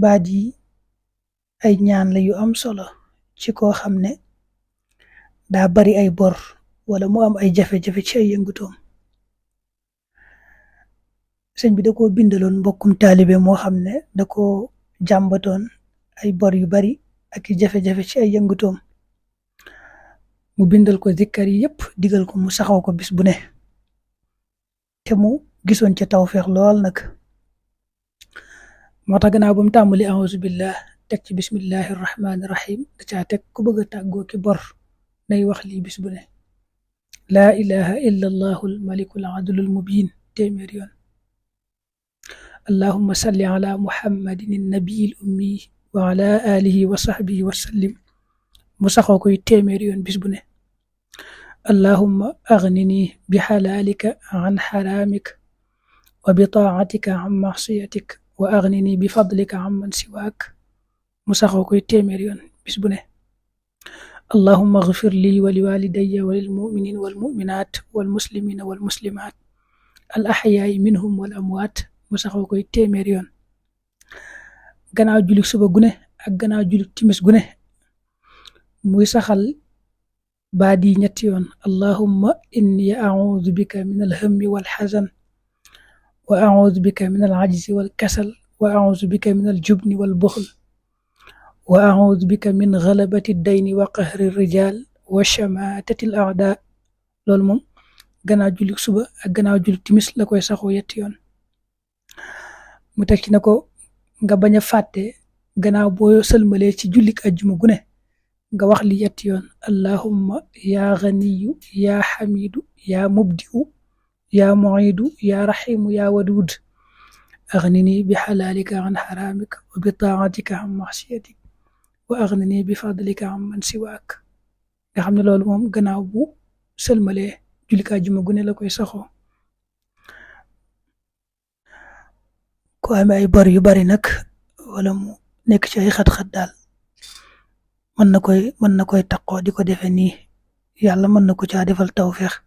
baat yi ay ñaan la yu am solo ci koo xam ne daa bari ay bor wala mu am ay jafe-jafe ci ay yëngutoom. sëñ bi da koo bindaloon mbokkum taalibe moo xam ne da koo jàmbatoon ay bor yu bari ak i jafe-jafe ci ay yëngutoom, mu bindal ko zikkar yi yépp digal ko mu saxaw ko bis bu ne, te mu gisoon ca tawfeex lool nag. moo tax gannaaw ba mu tàmbali auzu billah teg ci bismillahi rahmaani rahim da caa teg ku bëgg a tàggoo ki bor nay wax lii bis bu ne: laa ilaha illa allahul malikul adlul mubin téeméer yoon. allahumma salli ala muhammadin nabiyil ummi wa ala alihi wa sahbihi wa sallim, mu saxoo koy téeméer yoon bis bu ne. allahumma aghnini bi halalika an haramik wa bi taatika an masiyatik wa aghnini bi fadlika an man siwaak, mu saxoo koy téeméer yoon bis bu ne. allahumma ighfir li wa li walidayya wa lil mu'minin wal mu'minat wal muslimina wal muslimat al ahya'i minhum wal amwaat, mu saxoo koy téeméer yoon. gannaaw julik suba gune ak gannaaw julik timis gune muy saxal baat yi ñetti yoon: allahumma inni a'udhu bika min alhammi wal hazan wa a'udhu bika min al ajzi wal kasal wa a'udhu bika min al jubni wal bukhl wa a'udhu bika min ghalabati ad-dayni wa qahri ar-rijal wa shamatati al-a'da. loolu moom gannaaw julik suba ak gannaaw julik timis la koy saxoo yetti yoon. mu teg ci na ko nga bañ a fàtte gannaaw boo sëlmalee ci jullik ajjuma gune nga wax li yetti yoon: allahumma ya ghaniyu ya hamidu ya mubdi'u ya mu'idu ya rahimu ya wadud aghnini bi halalika an haramik wa bi ta'atika an ma'siyatik wa aghnini bi fadlika an man siwaak. nga xam ne loolu moom gannaaw bu sëlmalee jullik ajjuma gune la koy saxoo. ko amee ay bor yu bari nag wala mu nekk ci ay xat-xat daal mën na koy taqoo di ko defe nii, yàlla mën na ko caa defal tawfeex.